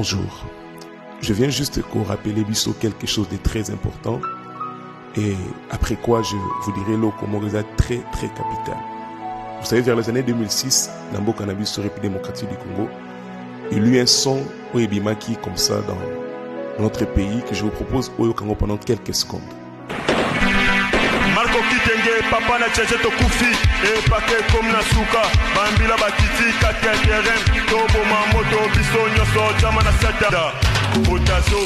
Bonjour, je viens juste pour rappeler Bissot quelque chose de très important et après quoi je vous dirai l'eau comme un très capital. Vous savez, vers les années 2006, Nambo Cannabis sur République démocratique du Congo, il y a eu un son Oebimaki comme ça dans notre pays que je vous propose au Congo pendant quelques secondes. Marco Kitenge, papa na tchéché to koufi, et paquet comme na souka, bambila batiti, kake terrain, tobo mamoto, biso nyoso, chama na sada, kotazo,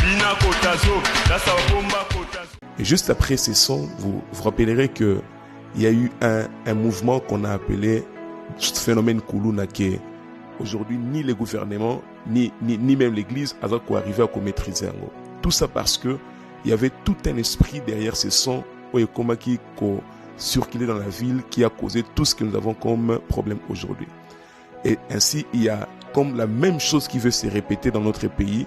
bina kotazo, la sa bomba kotazo. Et juste après ces sons, vous rappellerez que il y a eu un mouvement qu'on a appelé phénomène Kuluna qui aujourd'hui ni les gouvernements ni même l'église a arrivé à maîtriser. Tout ça parce que il y avait tout un esprit derrière ces sons qui circulait dans la ville qui a causé tout ce que nous avons comme problème aujourd'hui. Et ainsi, il y a comme la même chose qui veut se répéter dans notre pays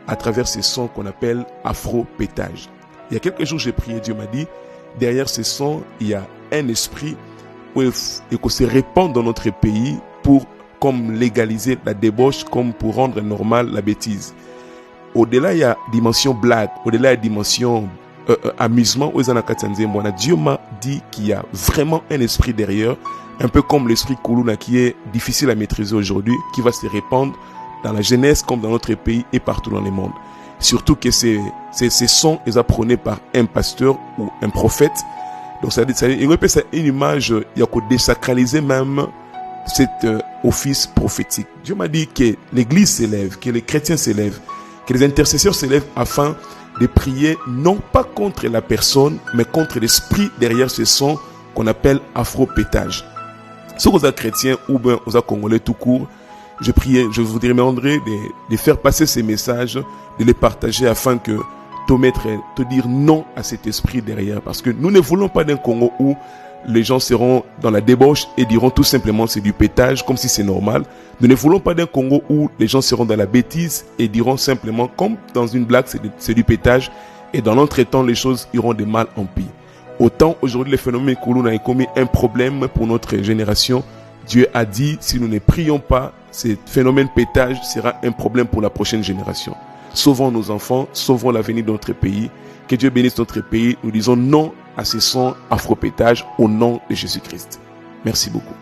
à travers ces sons qu'on appelle afro-pétage. Il y a quelques jours, j'ai prié, Dieu m'a dit, derrière ces sons, il y a un esprit et qu'on se répand dans notre pays pour comme légaliser la débauche, comme pour rendre normal la bêtise. Au-delà, il y a dimension blague, au-delà, il y a dimension amusement. Dieu m'a dit qu'il y a vraiment un esprit derrière, un peu comme l'esprit Kuluna qui est difficile à maîtriser aujourd'hui, qui va se répandre dans la jeunesse comme dans notre pays et partout dans le monde. Surtout que ces sons ils apprenés par un pasteur ou un prophète. Donc ça c'est une image, il y a qu'à désacraliser même cet office prophétique. Dieu m'a dit que l'église s'élève, que les chrétiens s'élèvent, que les intercesseurs s'élèvent afin de prier non pas contre la personne, mais contre l'esprit derrière ce son qu'on appelle afro-pétage. Si vous êtes chrétien ou bien vous êtes congolais tout court, je vous demanderai de faire passer ces messages, de les partager afin que te dire non à cet esprit derrière. Parce que nous ne voulons pas d'un Congo où les gens seront dans la débauche et diront tout simplement c'est du pétage, comme si c'est normal. Nous ne voulons pas d'un Congo où les gens seront dans la bêtise et diront simplement comme dans une blague c'est du pétage, et dans l'entretemps les choses iront de mal en pire. Autant aujourd'hui le phénomène Kuluna est commis un problème pour notre génération. Dieu a dit si nous ne prions pas, ce phénomène pétage sera un problème pour la prochaine génération. Sauvons nos enfants, sauvons l'avenir de notre pays. Que Dieu bénisse notre pays. Nous disons non à ces sons afro-pétage au nom de Jésus-Christ. Merci beaucoup.